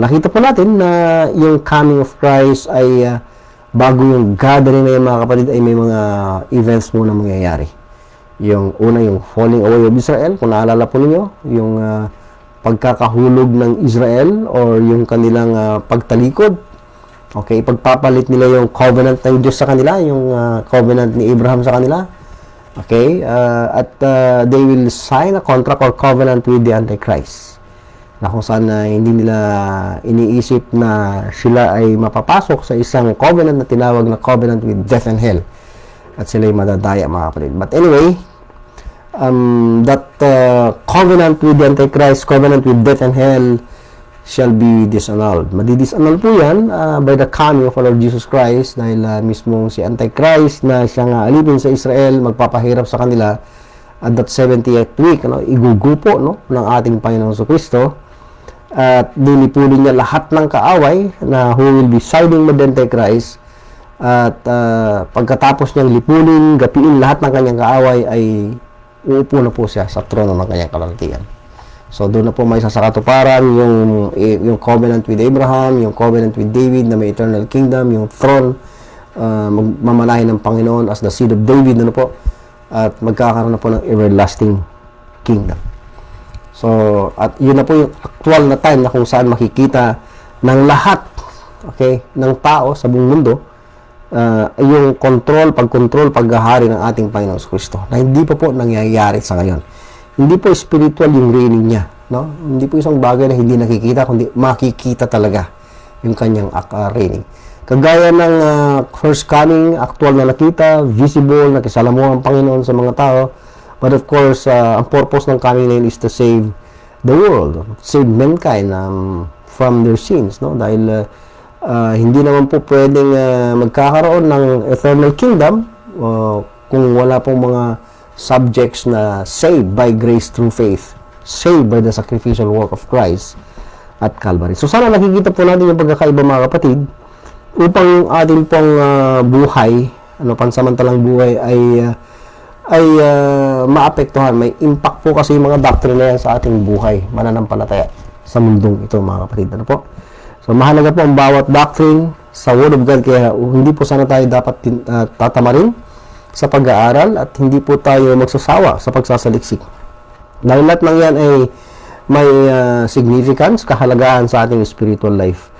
nakita po natin na yung coming of Christ ay bago yung gathering na yan, mga kapatid, ay may mga events muna mangyayari. Yung una, yung falling away of Israel, kung naalala po ninyo, yung pagkakahulog ng Israel or yung kanilang pagtalikod. Okay, pagpapalit nila yung covenant ng Diyos sa kanila, yung covenant ni Abraham sa kanila. Okay, at they will sign a contract or covenant with the Antichrist, na kung saan hindi nila iniisip na sila ay mapapasok sa isang covenant na tinawag na covenant with death and hell, at sila ay madadaya, mga kapatid. But anyway, that covenant with the Antichrist, covenant with death and hell, shall be disannulled. Madi-disannul po yan by the coming of our Lord Jesus Christ, dahil mismong si Antichrist na siyang alipin sa Israel, magpapahirap sa kanila at that 70th week, igugupo, ng ating Panginoong Kristo, at dinipulin niya lahat ng kaaway na who will be siding with the Antichrist, at pagkatapos niyang lipulin, gapiin lahat ng kanyang kaaway, ay uupo na po siya sa trono ng kanyang kalalatian. So, doon na po may sasakatuparan yung covenant with Abraham, yung covenant with David na may eternal kingdom, yung throne, mamanahin ng Panginoon as the seed of David, po, at magkakaroon na po ng everlasting kingdom. So, at yun na po yung actual na time na kung saan makikita ng lahat, okay, ng tao sa buong mundo, yung pagkontrol, paghahari ng ating Panginoong Kristo, na hindi pa po nangyayari sa ngayon. Hindi po spiritual yung reigning niya, Hindi po isang bagay na hindi nakikita, kundi makikita talaga yung kanyang reigning. Kagaya ng first coming, actual na nakita, visible, nakisalamuha ang Panginoon sa mga tao. But of course, ang purpose ng coming na yun is to save the world, save mankind from their sins, Dahil hindi naman po pwedeng magkakaroon ng eternal kingdom kung wala pong mga subjects na saved by grace through faith, saved by the sacrificial work of Christ at Calvary. So sana nakikita po natin yung pagkakaiba, mga kapatid, upang yung ating pong buhay, pansamantalang buhay ay maapektuhan. May impact po kasi yung mga doctrine na yan sa ating buhay, mananampalataya sa mundong ito, mga kapatid. Po? So mahalaga po ang bawat doctrine sa Word of God, kaya hindi po sana tayo dapat tatamarin sa pag-aaral at hindi po tayo magsasawa sa pagsasaliksik. Dahil lahat ng yan ay may significance, kahalagahan sa ating spiritual life.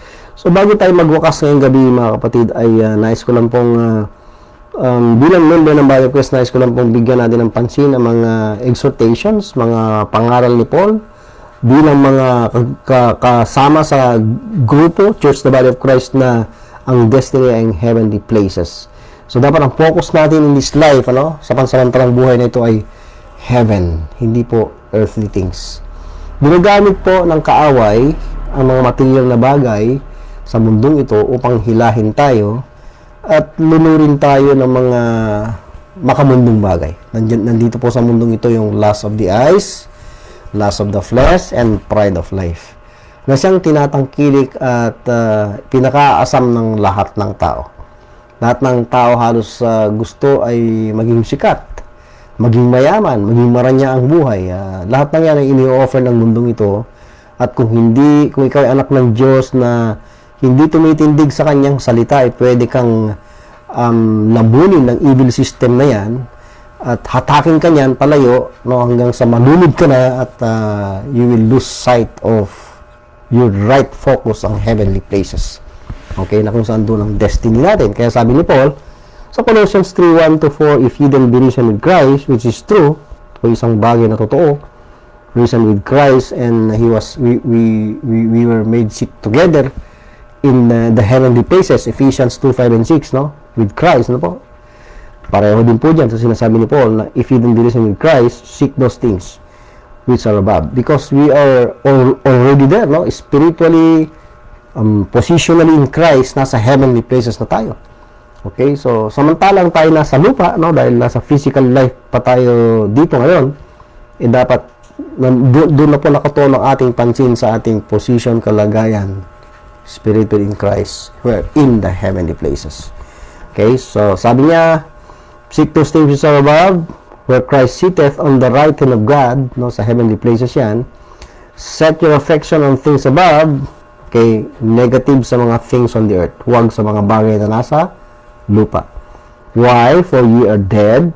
So bago tayo magwakas ngayong gabi mga kapatid ay nais ko lang pong bilang member ng Body of Christ, nais ko lang pong bigyan natin ng pansin ang mga exhortations, mga pangaral ni Paul bilang mga kasama sa grupo Church the Body of Christ na ang destiny ay heavenly places. So dapat ang focus natin in this life, sa pansamantalang buhay na ito ay heaven, hindi po earthly things. Ginagamit po ng kaaway ang mga material na bagay sa mundong ito upang hilahin tayo at lunurin tayo ng mga makamundong bagay. Nandito po sa mundong ito yung lust of the eyes, lust of the flesh, and pride of life, na siyang tinatangkilik at pinakaasam ng lahat ng tao. Lahat ng tao halos gusto ay maging sikat, maging mayaman, maging maranya ang buhay. Lahat ng yan ay ini-offer ng mundong ito. At kung ikaw ay anak ng Diyos na hindi tumitindig sa kanyang salita, ay pwede kang labunin ng evil system na yan at hatakin ka niyan palayo hanggang sa malunod ka na at you will lose sight of your right focus on heavenly places. Okay, na kung saan doon ang destiny natin. Kaya sabi ni Paul sa Colossians 3:1-4, if ye then be risen with Christ, which is true, o isang bagay na totoo, risen with Christ, and we were made sit together in the heavenly places, Ephesians 2:5 and 6, with Christ, po. Pareho din po dyan sa sinasabi ni Paul na if you then be risen with Christ, seek those things which are above. Because we are already there, spiritually, positionally in Christ, nasa heavenly places na tayo. Okay, so samantalang tayo nasa lupa, dahil nasa physical life pa tayo dito ngayon, dapat doon na po nakatuon ang ating pansin sa ating position, kalagayan, spiritual in Christ, we're in the heavenly places. Okay, so sabi niya, seek those things which are above, where Christ sitteth on the right hand of God, sa heavenly places yan. Set your affection on things above, okay, negative sa mga things on the earth, huwag sa mga bagay na nasa lupa. Why? For ye are dead.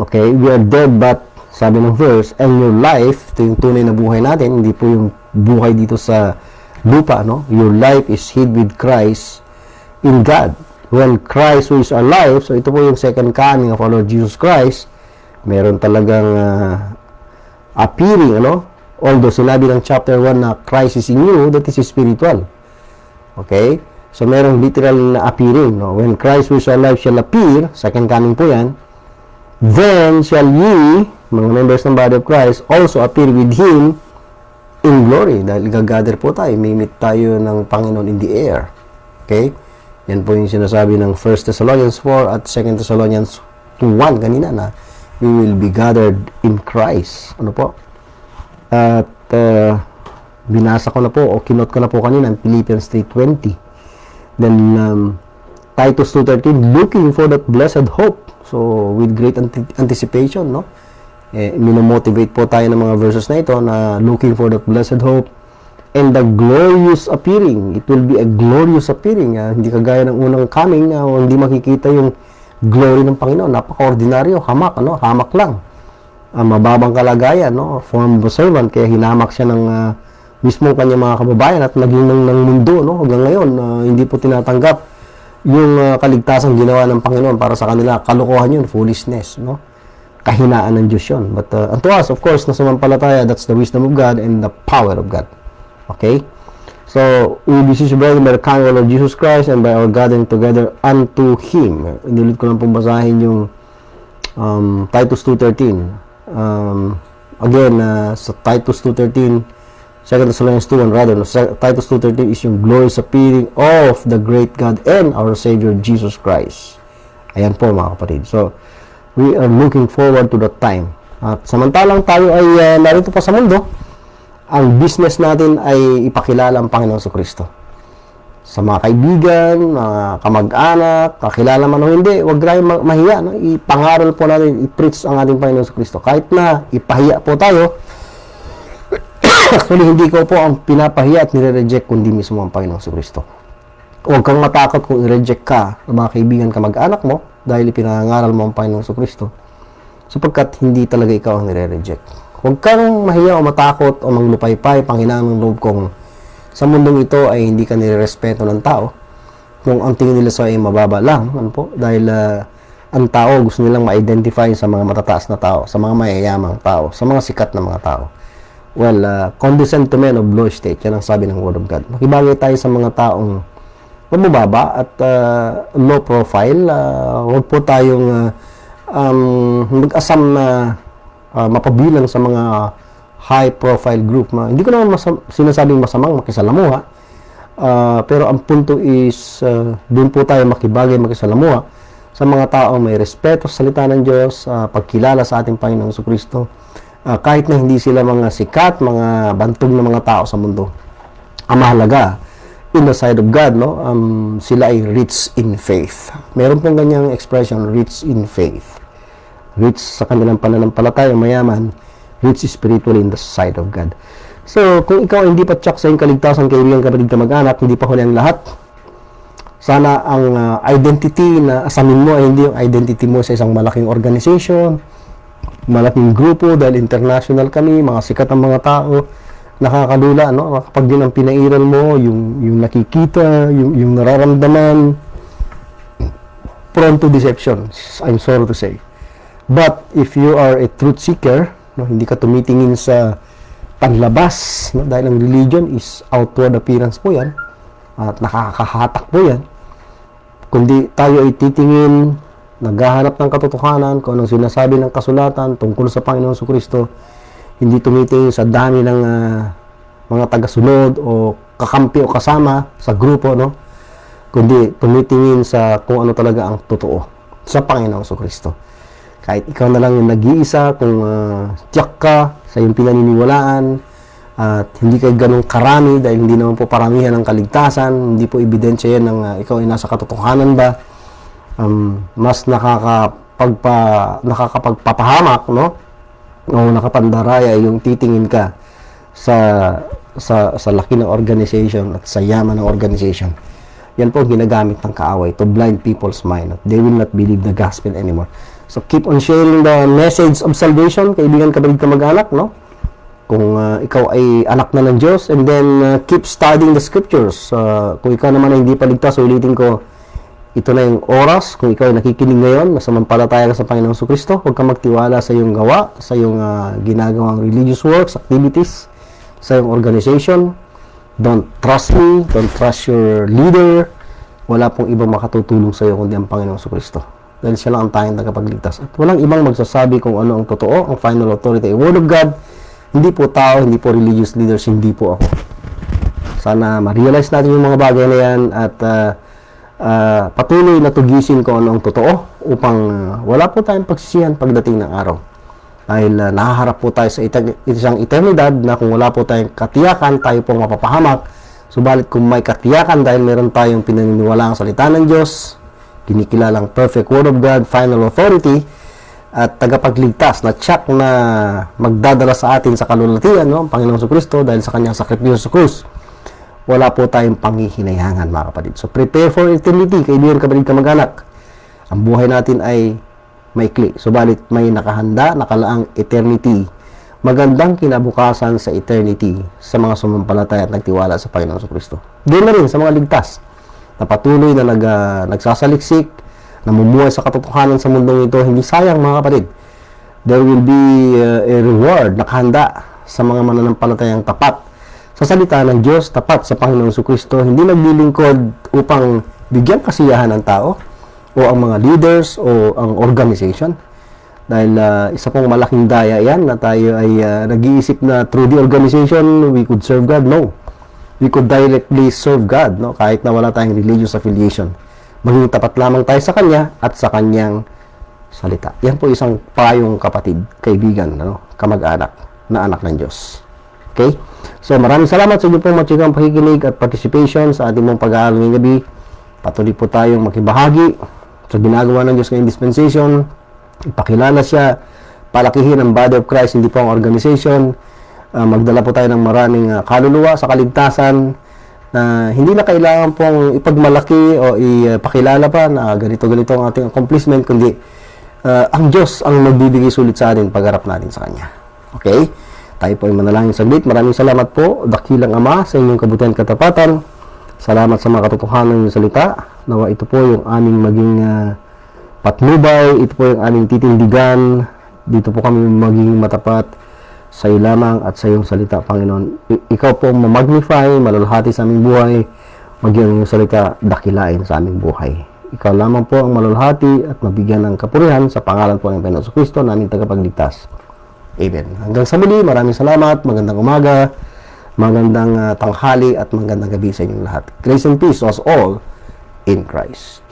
Okay, we are dead, but sabi ng verse, and your life, ito yung tunay na buhay natin, hindi po yung buhay dito sa lupa, your life is hid with Christ in God. When Christ who is our life, so ito po yung second coming of our Lord Jesus Christ, meron talagang appearing, although sinabi ng chapter 1 na Christ is in you, that is spiritual. Okay? So merong literal na appearing, when Christ who is our life shall appear, second coming po yan, then shall ye, mga members ng body of Christ, also appear with Him in glory. Dahil gagather po tayo, may meet tayo ng Panginoon in the air. Okay? Yan po yung sinasabi ng 1 Thessalonians 4 at 2 Thessalonians 2:1 kanina na we will be gathered in Christ. Ano po? At binasa ko na po o kinot ko na po kanina ng Philippians 3:20. Then Titus 2:13, looking for that blessed hope. So with great anticipation, minomotivate po tayo ng mga verses na ito na looking for that blessed hope and the glorious appearing. It will be a glorious appearing. Hindi kagaya ng unang coming na hindi makikita yung glory ng Panginoon. Napaka-ordinaryo, hamak lang. Mababang kalagayan, form of a servant, kaya hinamak siya ng mismo kanyang mga kababayan at naging ng mundo, hanggang ngayon, hindi po tinatanggap yung kaligtasan ginawa ng Panginoon para sa kanila. Kalokohan yun, foolishness, kahinaan ng Diyos yun. But unto us, of course, na sumampalataya, that's the wisdom of God and the power of God. Okay? So, we beseech you, brethren, by the coming of Lord Jesus Christ and by our gathering together unto Him. Inilit ko lang pong basahin yung Titus 2:13. Again, sa Titus 2:13, 2 Thessalonians 2:1 rather, Titus 2:13 is yung glorious appearing of the great God and our Savior Jesus Christ. Ayan po mga kapatid. So, we are looking forward to that time. At samantalang tayo ay narito pa sa mundo, ang business natin ay ipakilala ang Panginoon Jesucristo. Sa mga kaibigan, mga kamag-anak, kakilala man o hindi, huwag tayong mahiya. Ipangaral po natin, i-preach ang ating Panginoon Jesucristo. Kahit na ipahiya po tayo, actually hindi ko po ang pinapahiya at nire-reject kundi mismo ang Panginoon Jesucristo. Huwag kang matakot kung i-reject ka ng mga kaibigan, kamag-anak mo dahil ipinangaral mo ang Panginoon Jesucristo, sapagkat hindi talaga ikaw ang nire-reject. Huwag kang mahiya o matakot o manglupaypay, panghinaan ng loob kung Sa mundong ito ay hindi ka nirerespeto ng tao. Kung ang tingin nila sa ay mababa lang, ano po? Dahil ang tao gusto nilang ma-identify sa mga matataas na tao, sa mga mayayamang tao, sa mga sikat na mga tao. Well, condescend to men of low estate, yan ang sabi ng Word of God. Makibagay tayo sa mga taong mababa at low profile. Huwag po tayong mag-asam na mapabilang sa mga high profile group. Hindi ko naman sinasabing masamang makisalamuha. Pero ang punto is doon po tayo makibagay, makisalamuha sa mga taong may respeto sa salita ng Diyos, pagkilala sa ating Panginoong Jesucristo, kahit na hindi sila mga sikat, mga bantog na mga tao sa mundo. Ang mahalaga, in the sight of God, no, sila ay rich in faith. Meron pong ganyang expression, rich in faith. Rich sa kanilang pananampalataya, mayaman, rich spiritually in the sight of God. So, kung ikaw hindi pa tsak sa iyong kaligtasan, kaibigan, kapatid, kamag-anak, hindi pa huli ang lahat, sana ang identity na asamin mo ay hindi yung identity mo sa isang malaking organization, malaking grupo, dahil international kami, mga sikat ang mga tao, nakakalula, no? Kapag yun ang pinairal mo, yung nakikita, yung nararamdaman, prone to deception, I'm sorry to say. But, if you are a truth seeker, no, hindi ka tumitingin sa panlabas, no? Dahil ang religion is outward appearance po yan, at nakakahatak po yan, kundi tayo ay titingin, naghahanap ng katotohanan, kung anong sinasabi ng kasulatan tungkol sa Panginoong Jesucristo, hindi tumitingin sa dami ng mga tagasunod o kakampi o kasama sa grupo, no? Kundi tumitingin sa kung ano talaga ang totoo sa Panginoong Jesucristo. Kahit ikaw na lang yung nag-iisa, kung tiyak ka sa iyong pinaniniwalaan, at hindi kayo ganong karami dahil hindi naman po paramihan ng kaligtasan, hindi po ebidensya yan ng ikaw ay nasa katotohanan ba, mas nakakapagpapahamak, no? O nakapandaraya yung titingin ka sa laki ng organization at sa yaman ng organization. Yan po ginagamit ng kaaway to blind people's mind. They will not believe the gospel anymore. So keep on sharing the message of salvation, kaibigan, kapatid, kamag-anak, no? Kung ikaw ay anak na ng Diyos, and then keep studying the scriptures. Kung ikaw naman ay hindi pa ligtas, ulitin ko, ito na yung oras. Kung ikaw ay nakikinig ngayon, masamanpalataya ka sa Panginoong Jesucristo, huwag kang magtiwala sa iyong gawa, sa iyong ginagawang religious works, activities, sa iyong organization. Don't trust me, don't trust your leader. Wala pong ibang makatutulong sa iyo kundi ang Panginoong Jesucristo. Dahil siya lang ang tanging tagapagligtas. At walang ibang magsasabi kung ano ang totoo, ang final authority, ay Word of God. Hindi po tao, hindi po religious leaders, hindi po ako. Sana ma-realize natin yung mga bagay na yan at patuloy na tugisin kung ano ang totoo upang wala po tayong pagsisihan pagdating ng araw. Dahil nahaharap po tayo sa isang eternidad na kung wala po tayong katiyakan, tayo pong mapapahamak. Subalit kung may katiyakan dahil meron tayong pinaniniwalaang salita ng Diyos, kinikilalang perfect Word of God, final authority, at tagapagligtas na tiyak na magdadala sa atin sa kalulatian, no? Ang Panginoong Jesucristo dahil sa kanyang sakripisyo sa krus, wala po tayong panghihinayangan, mga kapatid. So prepare for eternity, kaibigan, kapatid, kamag-anak. Ang buhay natin ay maikli, subalit may nakahanda, nakalaang eternity. Magandang kinabukasan sa eternity sa mga sumampalataya at nagtiwala sa Panginoong Jesucristo. Doon na rin sa mga ligtas na patuloy na nagsasaliksik, namumuhay sa katotohanan sa mundong ito, hindi sayang, mga kapatid. There will be a reward nakahanda sa mga mananampalatayang tapat sa salita ng Diyos, tapat sa Panginoong Jesucristo, hindi naglilingkod upang bigyan kasiyahan ng tao o ang mga leaders o ang organization. Dahil isa pong malaking daya yan na tayo ay nag-iisip na through the organization we could serve God. No. We could directly serve God, no? Kahit na wala tayong religious affiliation. Maging tapat lamang tayo sa Kanya at sa Kanyang salita. Yan po isang payong kapatid, kaibigan, ano? Kamag-anak na anak ng Diyos. Okay? So maraming salamat sa inyo pong matyagang pakikinig at participation sa ating mong pag-aaral ngayong gabi. Patuloy po tayong makibahagi sa ginagawa ng Diyos ngayong dispensation. Ipakilala siya, palakihin ang body of Christ, hindi po ang organization. Magdala po tayo ng maraming kaluluwa sa kaligtasan na hindi na kailangan pong ipagmalaki o ipakilala pa na ganito-ganito ang ating accomplishment, kundi ang Diyos ang magbibigay sulit sa atin pagharap natin sa Kanya. Okay? Tayo po ay manalangin saglit. Maraming salamat po, dakilang Ama, sa inyong kabutihan katapatan. Salamat sa mga katotohanan ng salita. Nawa ito po yung aming maging patnubay. Ito po yung aming titindigan. Dito po kami maging matapat sa iyo lamang at sa iyong salita, Panginoon. Ikaw po mamagnify, malalahati sa aming buhay. Maging ang iyong salita dakilain sa aming buhay. Ikaw lamang po ang malalahati at mabigyan ng kapurihan sa pangalan po ng Panginoon Kristo, naming tagapagligtas. Amen. Hanggang sa muli, maraming salamat, magandang umaga, magandang tanghali at magandang gabi sa inyong lahat. Grace and peace to us all in Christ.